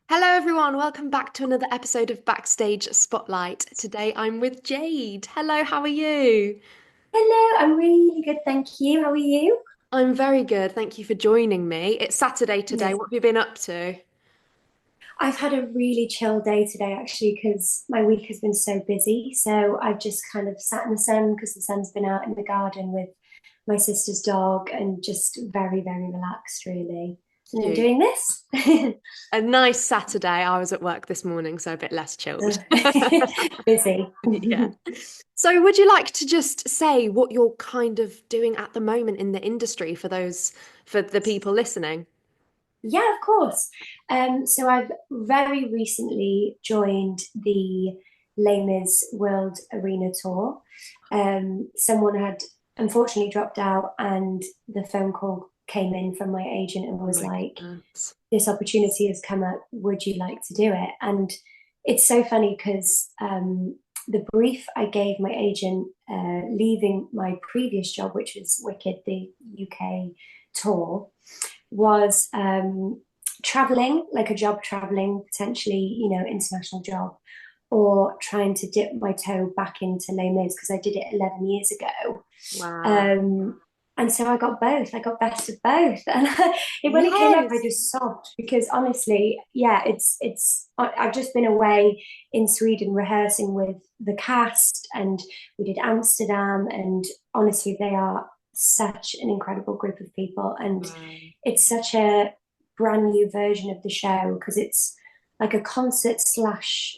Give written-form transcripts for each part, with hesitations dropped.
Hello, everyone. Welcome back to another episode of Backstage Spotlight. Today I'm with Jade. Hello, how are you? Hello, I'm really good, thank you. How are you? I'm very good. Thank you for joining me. It's Saturday today. Yes. What have you been up to? I've had a really chill day today actually because my week has been so busy. So I've just kind of sat in the sun because the sun's been out in the garden with my sister's dog and just very, very relaxed really. And then Cute. doing this. A nice Saturday. I was at work this morning, so a bit less chilled. Busy. Yeah. So, would you like to just say what you're kind of doing at the moment in the industry for the people listening? Yeah, of course. So I've very recently joined the Les Mis World Arena Tour. Someone had unfortunately dropped out, and the phone call came in from my agent and Oh was my like, goodness. "This opportunity has come up. Would you like to do it?" And it's so funny because the brief I gave my agent leaving my previous job, which was Wicked, the UK tour, was traveling, like a job traveling, potentially, international job, or trying to dip my toe back into Les Mis because I did it 11 years ago. Wow. Um, and so I got both. I got best of both, and when it came up, I Yes. just sobbed because honestly, yeah, I've just been away in Sweden rehearsing with the cast, and we did Amsterdam, and honestly, they are such an incredible group of people, and Wow. it's such a brand new version of the show because it's like a concert slash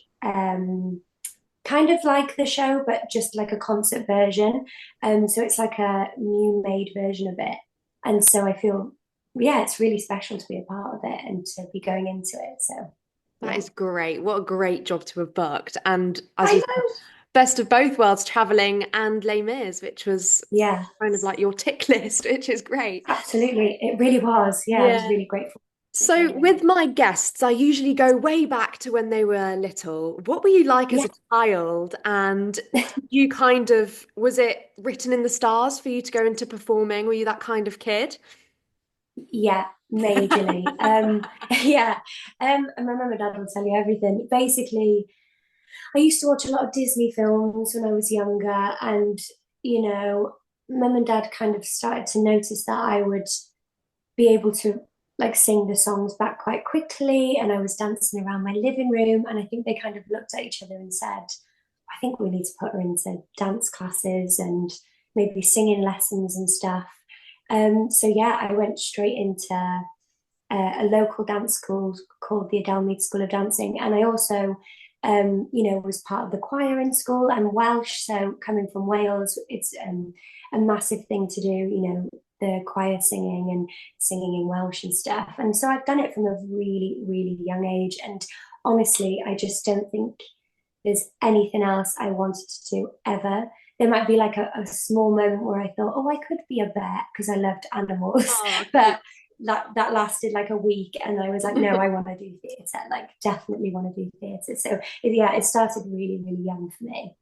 kind of like the show, but just like a concert version. So it's like a new made version of it. And so I feel, yeah, it's really special to be a part of it and to be going into it. So That yeah. is great. What a great job to have booked. And as I you said, know. best of both worlds, traveling and Les Mis, which was Yeah, kind of like your tick list, which is great. absolutely. It really was. Yeah, I was Yeah. really grateful for it So came in. with my guests, I usually go way back to when they were little. What were you like as Yeah. a child? And did you kind of, was it written in the stars for you to go into performing? Were you that kind of kid? Yeah, majorly. Yeah. And my mum and dad will tell you everything. Basically, I used to watch a lot of Disney films when I was younger, and you know, mum and dad kind of started to notice that I would be able to like sing the songs back quite quickly, and I was dancing around my living room, and I think they kind of looked at each other and said, "I think we need to put her into dance classes and maybe singing lessons and stuff." So yeah, I went straight into a local dance school called the Adelmead School of Dancing, and I also, was part of the choir in school. I'm Welsh, so coming from Wales, it's a massive thing to do. The choir singing and singing in Welsh and stuff, and so I've done it from a really, really young age. And honestly, I just don't think there's anything else I wanted to do ever. There might be like a small moment where I thought, oh, I could be a vet because I loved animals, Oh, cute. but that lasted like a week, and I was like, no, I want to do theatre, like definitely want to do theatre. So yeah, it started really, really young for me.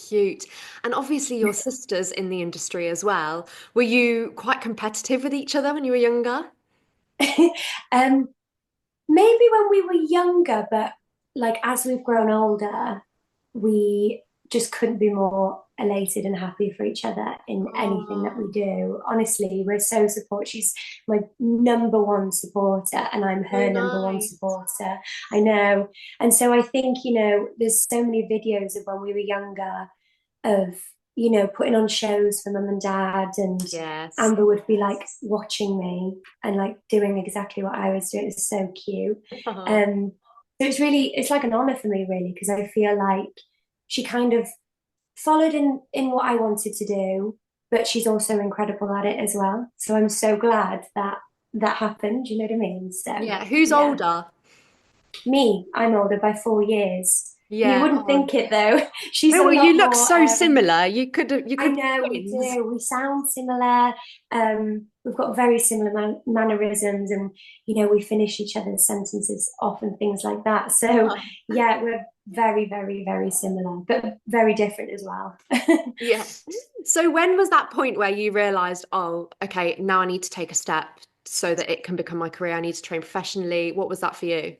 Cute. And obviously your sisters in the industry as well. Were you quite competitive with each other when you were younger? um, Maybe when we were younger, but like as we've grown older, we just couldn't be more elated and happy for each other in anything that we Oh, do. Honestly, we're so support. She's my number one supporter, and I'm so her number one nice. supporter. I know. And so I think, there's so many videos of when we were younger of, putting on shows for mum and dad, and Yes. Amber would be like watching me and like doing exactly what I was doing. It's so cute. Oh, Um, so it's like an honor for me really, because I feel like she kind of followed in what I wanted to do, but she's also incredible at it as well. So I'm so glad that that happened. You know what I mean? So yeah. Who's yeah, older? I'm older by 4 years. You Yeah. wouldn't Oh, think it though. She's no, a well, you lot look more. so similar. You I could be know we twins. do. We sound similar. We've got very similar mannerisms, and we finish each other's sentences off and things like that. So Oh, yeah, we're very, very, very similar, but very different as well. yeah. So when was that point where you realized, oh, okay, now I need to take a step so that it can become my career? I need to train professionally. What was that for you?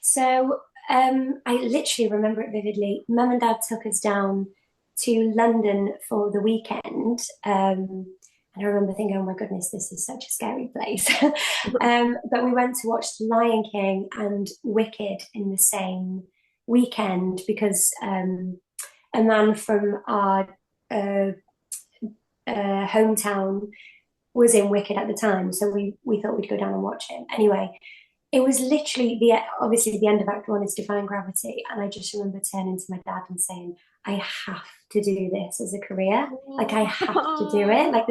So I literally remember it vividly. Mum and Dad took us down to London for the weekend. And I remember thinking, oh my goodness, this is such a scary place. But we went to watch Lion King and Wicked in the same weekend because a man from our uh, hometown was in Wicked at the time. So we thought we'd go down and watch him. Anyway, it was literally obviously the end of Act One is Defying Gravity, and I just remember turning to my dad and saying, "I have to do this as a career. Like I have to do it. Like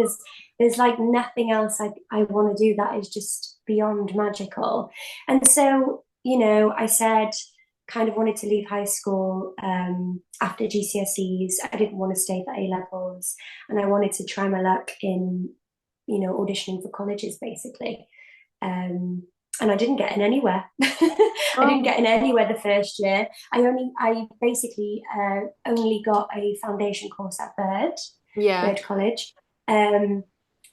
there's like nothing else I want to do that is just beyond magical." And so I said kind of wanted to leave high school after GCSEs. I didn't want to stay for A levels, and I wanted to try my luck in auditioning for colleges basically. Um, and I didn't get in anywhere. I didn't Oh, get in anywhere the first year. I basically only got a foundation course at yeah. Bird College. Um,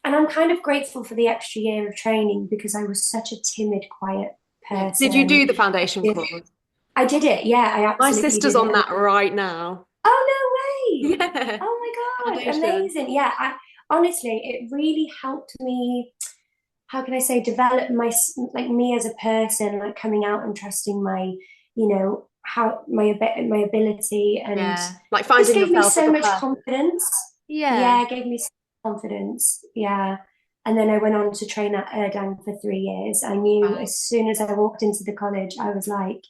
and I'm kind of grateful for the extra year of training because I was such a timid, quiet Yeah. Did you person. do the foundation course? I did it. Yeah, I My absolutely sister's did it. on that right now. Oh, no way. Yeah. Oh my God. Foundation. Amazing. Yeah, honestly, it really helped me, how can I say, develop like me as a person, like coming out and trusting how my ability, and Yeah. Like just finding gave me yourself as so a much person. confidence. Yeah. Yeah, it gave me so much confidence. Yeah. And then I went on to train at Erdang for 3 years. I knew Wow. as soon as I walked into the college, I was like,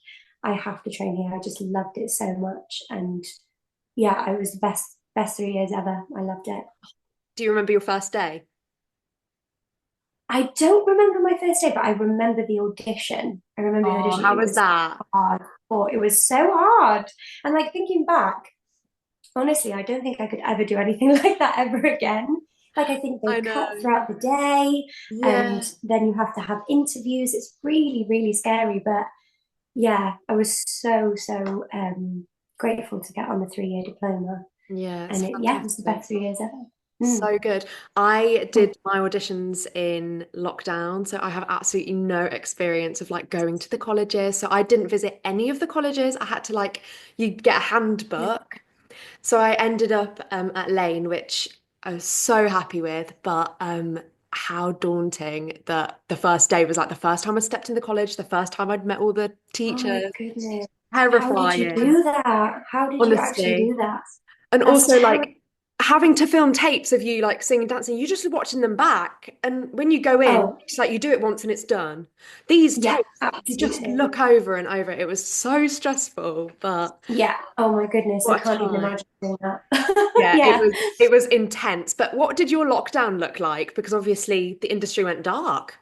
I have to train here. I just loved it so much. And yeah, it was the best 3 years ever. I loved it. Do you remember your first day? I don't remember my first day, but I remember the audition. I remember the Oh, audition. how It was was that? hard. Oh, it was so hard. And like thinking back, honestly, I don't think I could ever do anything like that ever again. Like I think they I cut know. throughout the day, and Yeah. then you have to have interviews. It's really, really scary. But yeah, I was so grateful to get on the 3 year diploma. Yeah, it's And yeah, it was the fantastic. best 3 years ever. Mm. So good. I did my auditions in lockdown, so I have absolutely no experience of like going to the colleges. So I didn't visit any of the colleges. I had to like you get a Yeah. handbook. So I ended up at Lane, which I was so happy with, but how daunting that the first day was like the first time I stepped in the college, the first time I'd met all the Oh my teachers. goodness. How did you Terrifying, do that? How did you actually honestly. do that? And That's also terrible. like having to film tapes of you like singing, dancing, you're just watching them back. And when you go in, Oh, it's like you do it once and it's done. These yeah, tapes, you just absolutely. look over and over. It was so stressful, but Yeah. Oh my goodness. I what a can't even time. imagine doing that. Yeah, Yeah. it was intense. But what did your lockdown look like? Because obviously the industry went dark.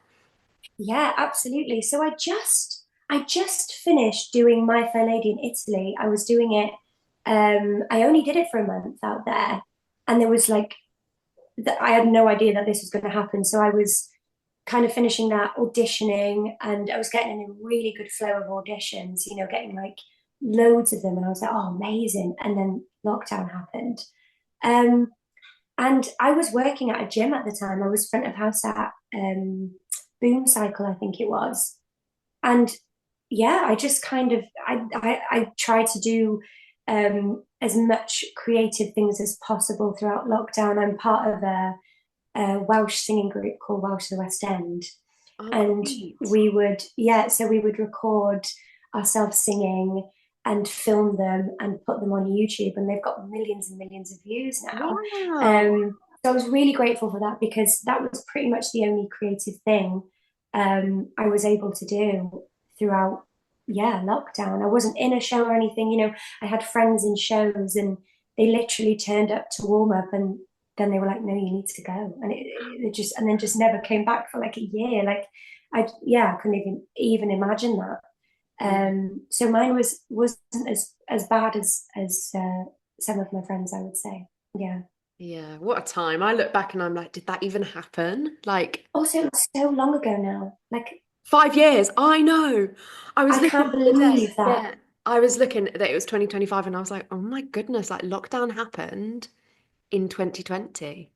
Yeah, absolutely. So I just finished doing My Fair Lady in Italy. I was doing it, I only did it for a month out there. And there was like I had no idea that this was going to happen. So I was kind of finishing that auditioning, and I was getting in a really good flow of auditions, getting like loads of them. And I was like, oh, amazing. And then lockdown happened. Um, and I was working at a gym at the time. I was front of house at Boom Cycle, I think it was. And yeah, I just kind of I tried to do as much creative things as possible throughout lockdown. I'm part of a Welsh singing group called Welsh of the West End, Oh, and great. we would record ourselves singing and film them and put them on YouTube, and they've got millions and millions of views now. Wow. So I was really grateful for that because that was pretty much the only creative thing I was able to do throughout, yeah, lockdown. I wasn't in a show or anything. I had friends in shows, and they literally turned up to warm up, and then they were like, "No, you need to go," and it just and then just never came back for like a year. Like I couldn't even imagine that. So mine wasn't as bad as some of my friends, I would say. Yeah. Yeah, what a time. I look back and I'm like, did that even happen? Like Also, it was so long ago now. Like 5 years. I know. I was I looking can't the other day. believe that. Yeah. I was looking that it was 2025 and I was like, oh my goodness, like lockdown happened in 2020.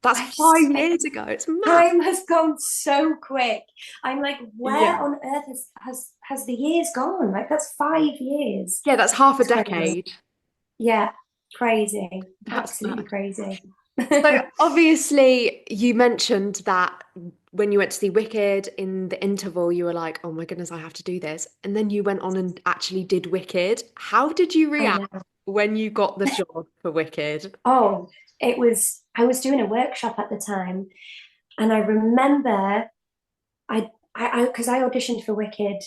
That's I, 5 years ago. It's mad. time has gone so quick. I'm like, where Yeah. on earth has the years gone? Like that's 5 years. Yeah, that's half a It's crazy. decade. Yeah, crazy. That's Absolutely mad. crazy. So obviously you mentioned that when you went to see Wicked in the interval, you were like, oh my goodness, I have to do this. And then you went on and actually did Wicked. How did you I react know. when you got the job for Wicked? Oh, I was doing a workshop at the time, and I remember because I auditioned for Wicked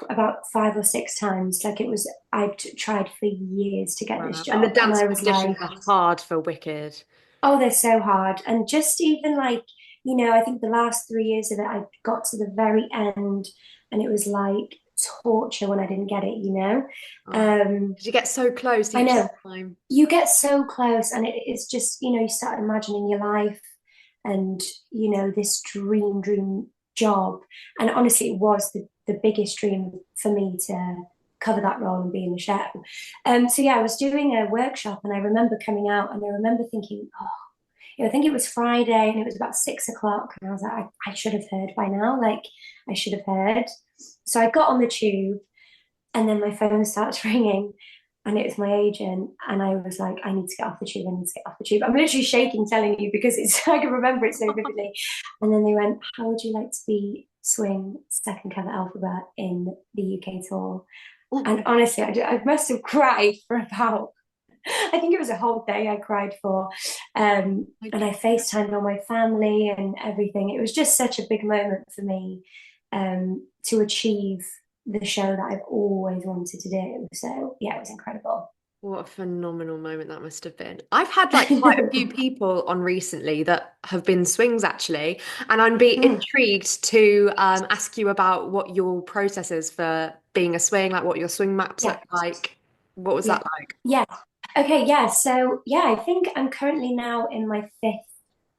about 5 or 6 times. Like it was, tried for years to get this Wow. And the job, and dance I was auditions like, are hard for Wicked. oh, they're so hard. And just even like, I think the last 3 years of it, I got to the very end, and it was like torture when I didn't get it. Oh, Um, 'cause you get so close I each know time. you get so close, and it's just, you start imagining your life and, this dream job. And honestly, it was the biggest dream for me to cover that role and be in the show. So yeah, I was doing a workshop, and I remember coming out, and I remember thinking, oh, I think it was Friday, and it was about 6 o'clock, and I was like, I should have heard by now. Like, I should have heard. So I got on the tube, and then my phone starts ringing, and it was my agent. And I was like, I need to get off the tube. I need to get off the tube. I'm literally shaking telling you because it's I can remember it so vividly. And then they went, how would you like to be swing second cover alphabet in the UK tour? Oh And honestly, I must have cried for about, I think it was a whole day I cried for. my And I FaceTimed all my family and everything. It was just such a big moment for me, to achieve the show that I've always wanted to do. So yeah, it was incredible. What a phenomenal moment that must have been. I've had like quite a few people on recently that have been swings actually, and I'd be Mm, intrigued to ask you about what your process is for being a swing, like what your swing maps yeah, look like. What was yeah, that like? yeah. Okay, yeah. So yeah, I think I'm currently now in my fifth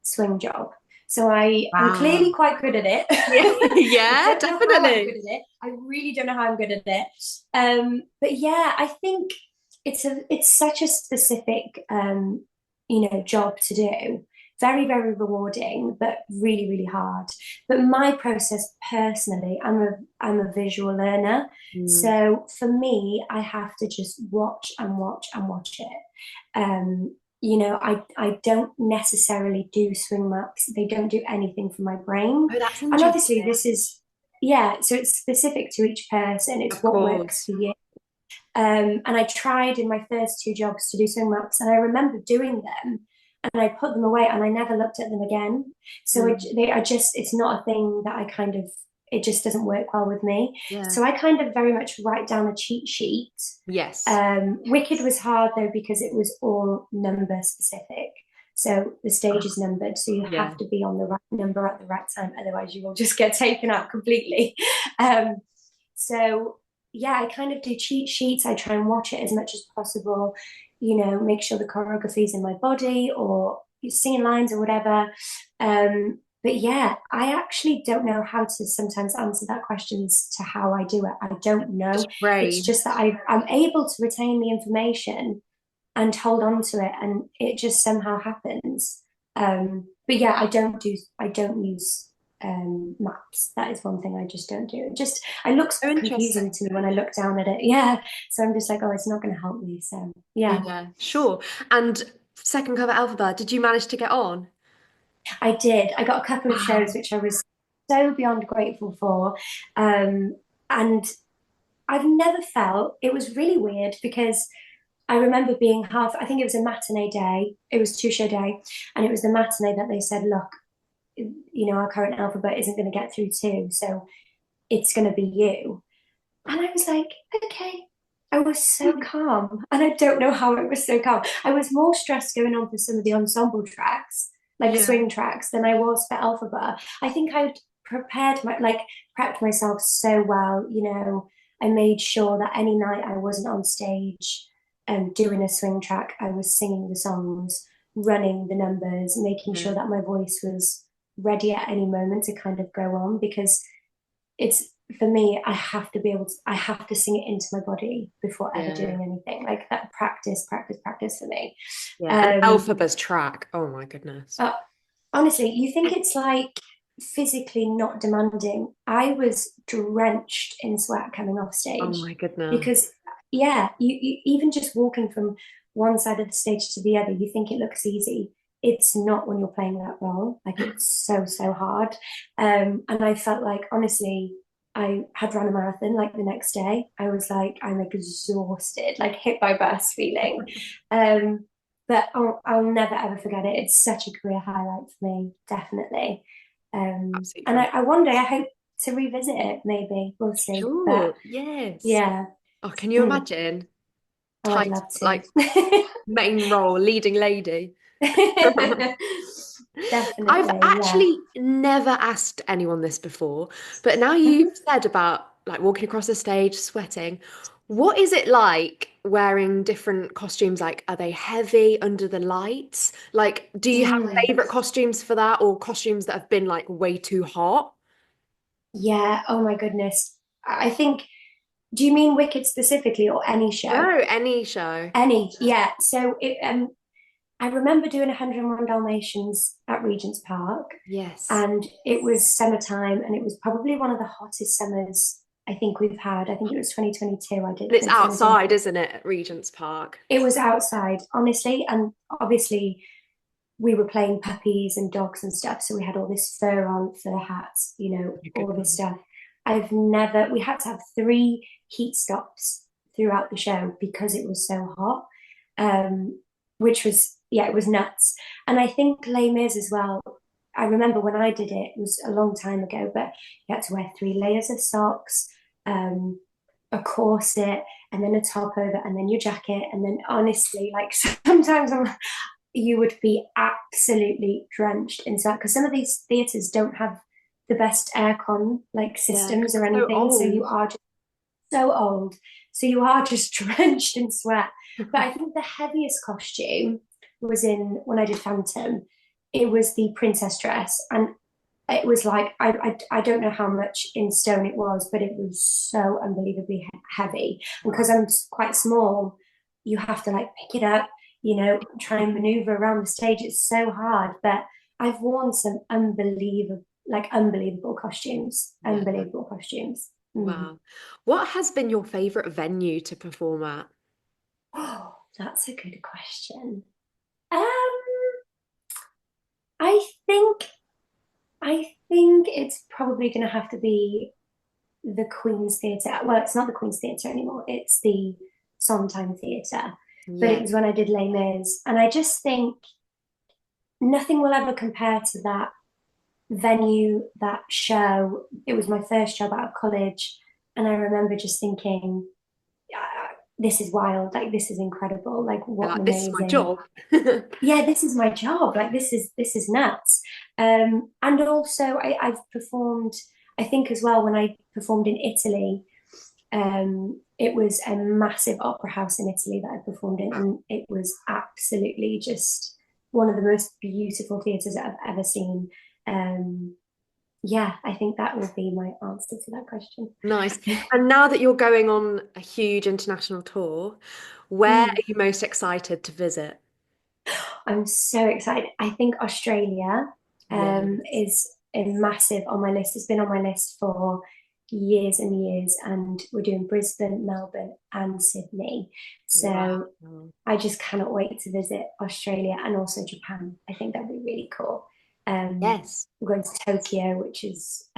swing job. So I'm clearly Wow. quite good at it. Yeah, I yeah, don't know how I'm good definitely. at it. I really don't know how I'm good at it. But yeah, I think it's such a specific job to do. Very, very rewarding, but really, really hard. But my process personally, I'm a visual learner. Mm. So for me, I have to just watch and watch and watch it. I don't necessarily do swing maps. They don't do anything for my brain. Oh, that's And interesting. obviously, yeah, so it's specific to each person. It's Of what works course. for you. And I tried in my first two jobs to do swing maps, and I remember doing them, and I put them away, and I never looked at them again. So Mm. it's not a thing that I kind of, it just doesn't work well with me. Yeah. So I kind of very much write down a cheat sheet. Yes. Wicked was hard though because it was all number specific. So the stage is numbered, so you Yeah. have to be on the right number at the right time, otherwise you will just get taken out completely. Um, so yeah, I kind of do cheat sheets. I try and watch it as much as possible, make sure the choreography is in my body or singing lines or whatever. But yeah, I actually don't know how to sometimes answer that question as to how I do it. I don't know. Just It's brain. just that I'm able to retain the information and hold on to it, and it just somehow happens. But yeah, I don't use maps. That is one thing I just don't do. It just it looks So confusing interesting. to me when I look down at it. Yeah, so I'm just like, oh, it's not going to help me. So yeah, Yeah, sure. And second cover alphabet, did you manage to get on? I did. I got a couple of shows Wow. which I was so beyond grateful for, and I've never felt it was really weird because I remember being I think it was a matinee day. It was two-show day, and it was the matinee that they said, look, our current alphabet isn't going to get through too, so it's going to be you. And I was like, okay. I was so calm, and I don't know how it was so calm. I was more stressed going on for some of the ensemble tracks, like Yeah. swing tracks, than I was for alphabet. I think I'd prepped myself so well. I made sure that any night I wasn't on stage doing a swing track, I was singing the songs, running the numbers, making Yeah. sure that my voice was ready at any moment to kind of go on because it's for me, I have to sing it into my body before ever Yeah. doing anything. Like that practice, practice, practice for me. Yeah. And Um, Elphaba's track. Oh my goodness. uh, Honestly, you think it's like physically not demanding. I was drenched in sweat coming off Oh stage my goodness. because, yeah, you even just walking from one side of the stage to the other, you think it looks easy. It's not when you're playing that role. Like it's so, so hard. And I felt like, honestly, I had run a marathon like the next day. I was like, I'm exhausted, like hit by bus feeling. Um, but I'll never ever forget it. It's such a career highlight for me, definitely. Absolutely And fantastic. I one day I hope to revisit it. Maybe we'll see. But Sure. Yes. yeah, Oh, can you mm, imagine? oh, I'd Tight, love to. like main role, leading lady. I've Definitely, yeah. actually never asked anyone this before, but now you've Mhm. said about like walking across the stage, sweating, what is it like wearing different costumes? Like, are they heavy under the lights? Like, do you have Mm, favorite costumes for that or costumes that have been like way too hot? yeah. Oh my goodness. I think. Do you mean Wicked specifically or any show? No, any show. Any, yeah. So I remember doing 101 Dalmatians at Regent's Park, Yes. and it was summertime, and it was probably one of the hottest summers I think we've had. I think it was 2022. I did And it's went to one of them. outside, isn't it, at Regent's Park? It was outside, honestly, and obviously we were playing puppies and dogs and stuff, so we had all this fur on, fur hats, My all this goodness. stuff. We had to have three heat stops throughout the show because it was so hot, um, which was, yeah, it was nuts. And I think Les Mis as well. I remember when I did it, it was a long time ago, but you had to wear three layers of socks, um, a corset, and then a top over, and then your jacket. And then honestly, like sometimes you would be absolutely drenched in sweat because some of these theatres don't have the best aircon like Yeah, because systems or they're so anything. So you old. are just so old. So you are just drenched in sweat. But I think the heaviest costume was in when I did Phantom. It was the princess dress, and it was like I don't know how much in stone it was, but it was so unbelievably heavy. And because Wow. I'm quite small, you have to like pick it up, try and maneuver around the stage. It's so hard, but I've worn some unbelievable costumes, Yeah. unbelievable costumes. Mm. Wow. What has been your favorite venue to perform at? Oh, that's a good question. Um, I think I think it's probably going to have to be the Queen's Theatre. Well, it's not the Queen's Theatre anymore. It's the Sondheim Theatre. But it Yeah. was when I did Les Mis, and I just think nothing will ever compare to that venue, that show. It was my first job out of college, and I remember just thinking, "This is wild! Like this is incredible! Like You're what an like, this is my amazing." job. Yeah, this is my job. Like this is nuts. And also I've performed, I think as well when I performed in Italy, it was a massive opera house in Italy that I performed in, and it was absolutely just one of the most beautiful theatres I've ever seen. Um, yeah, I think that would be my answer to that question. Nice. And now that you're going on a huge international tour, where are Mm. you most excited to visit? I'm so excited. I think Australia Yes. is a massive on my list. It's been on my list for years and years, and we're doing Brisbane, Melbourne, and Sydney. Wow. So I just cannot wait to visit Australia and also Japan. I think that'd be really cool. Yes. We're going to Tokyo, which is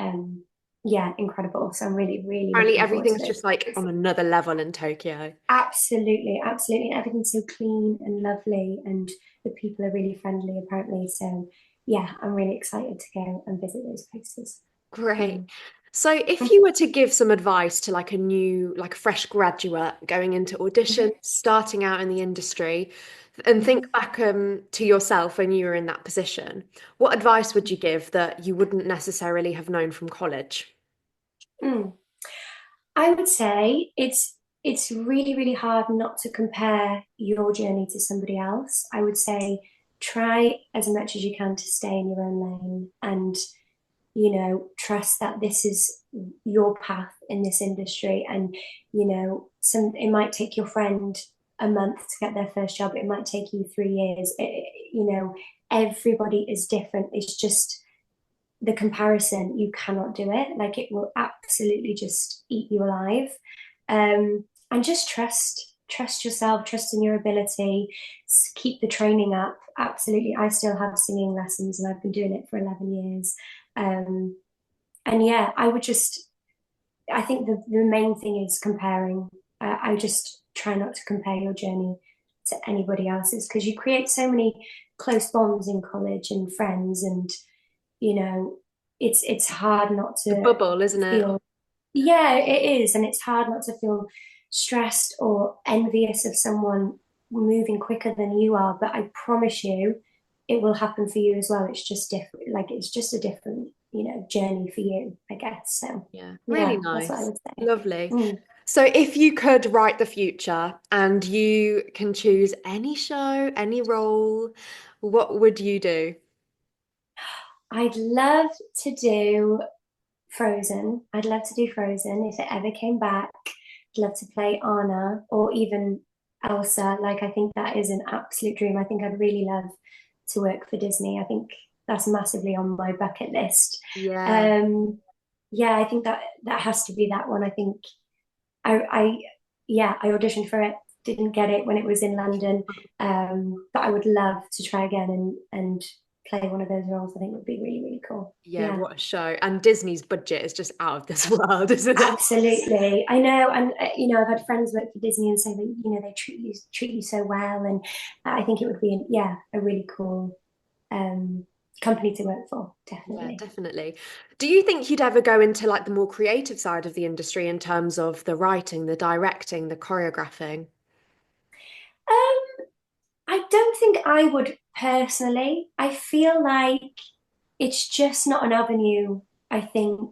yeah, incredible. So I'm really, really Apparently looking forward to everything's those just like places. on another level in Tokyo. Absolutely, absolutely. And everything's so clean and lovely, and the people are really friendly, apparently. So, yeah, I'm really excited to go and visit those places. Great. Mm. So if you were to give some advice to like a new, like a fresh graduate going into auditions, starting out in the industry, and think back to yourself when you were in that position, what advice would you give that you wouldn't necessarily have known from college? Mm. I would say it's really, really hard not to compare your journey to somebody else. I would say try as much as you can to stay in your own lane and trust that this is your path in this industry. And, it might take your friend a month to get their first job. It might take you 3 years. Everybody is different. It's just the comparison. You cannot do it. Like it will absolutely just eat you alive. And just trust yourself, trust in your ability, keep the training up. Absolutely. I still have singing lessons and I've been doing it for 11 years. Um, and yeah, I think the main thing is comparing. I just try not to compare your journey to anybody else's because you create so many close bonds in college and friends, and you know, it's hard not The to bubble, isn't it? feel. Yeah, it is, and it's hard not to feel stressed or envious of someone moving quicker than you are. But I promise you, it will happen for you as well. It's just different. Like it's just a different, journey for you, I guess. So Yeah, really yeah, that's what I nice. would say. Lovely. Mm. So if you could write the future and you can choose any show, any role, what would you do? I'd love to do Frozen. I'd love to do Frozen if it ever came back. I'd love to play Anna or even Elsa. Like, I think that is an absolute dream. I think I'd really love to work for Disney. I think that's massively on my bucket list. Yeah. Um, yeah, I think that has to be that one. I think I yeah, I auditioned for it, didn't get it when it was in London. But I would love to try again and play one of those roles. I think would be really, really cool. Yeah, Yeah. what a show. And Disney's budget is just out of this world, isn't it? Absolutely, I know, and I've had friends work for Disney and say that they treat you so well, and I think it would be a really cool um, company to work for, Yeah, definitely. definitely. Do you think you'd ever go into like the more creative side of the industry in terms of the writing, the directing, the choreographing? I don't think I would personally. I feel like it's just not an avenue I think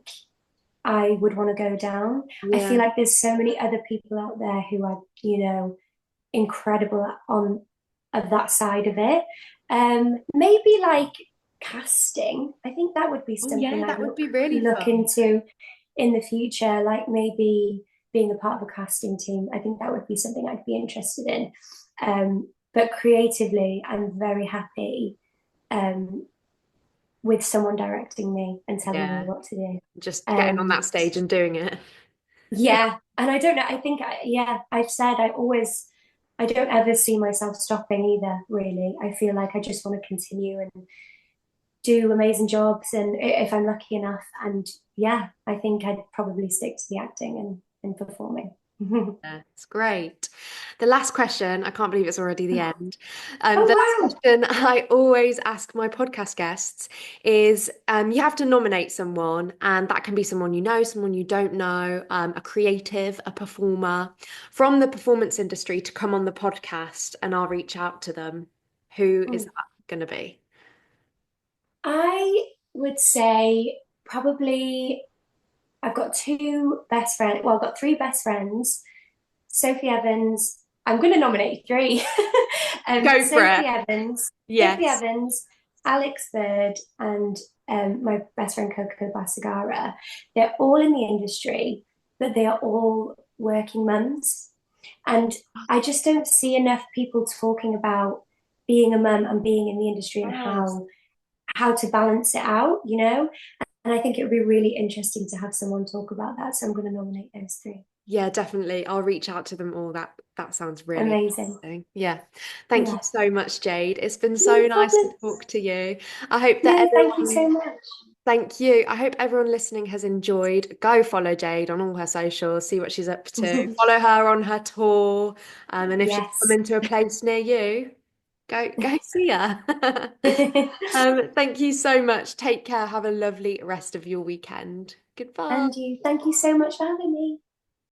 I would want to go down. I feel Yeah. like there's so many other people out there who are, incredible on of that side of it. Maybe like casting. I think that would be Oh something yeah, I'd that would look be really look fun. into in the future. Like maybe being a part of a casting team. I think that would be something I'd be interested in. But creatively, I'm very happy um, with someone directing me and telling me Yeah, what to do. just getting on that Um, stage and doing it. yeah, and I don't know. I think, yeah, I've said I don't ever see myself stopping either, really. I feel like I just want to continue and do amazing jobs. And if I'm lucky enough, and yeah, I think I'd probably stick to the acting and performing. Yeah, it's great. The last question, I can't believe it's already the end. The last Oh, wow. question I always ask my podcast guests is you have to nominate someone, and that can be someone you know, someone you don't know, a creative, a performer from the performance industry to come on the podcast, and I'll reach out to them. Who is Mm. that going to be? I would say probably I've got two best friends. Well, I've got three best friends. Sophie Evans. I'm going to nominate three. Go for Sophie it. Evans, Sophie Yes. Evans, Alex Bird, and my best friend Coco Basagara. They're all in the industry, but they are all working mums. And I just don't see enough people talking about being a mum and being in the industry and Yes. how to balance it out, you know? And I think it would be really interesting to have someone talk about that. So I'm going to nominate those three. Yeah, definitely. I'll reach out to them all. That sounds really Amazing. interesting. Yeah. Thank you Yeah. so much, Jade. It's been No so nice to problems. talk to you. I hope that No, thank you everyone, so much. thank you. I hope everyone listening has enjoyed. Go follow Jade on all her socials, see what she's up to. Follow her on her tour. And if she's Yes. coming to a place near you, go see her. Thank you so much. Take care. Have a lovely rest of your weekend. Goodbye. And you, thank you so much for having me.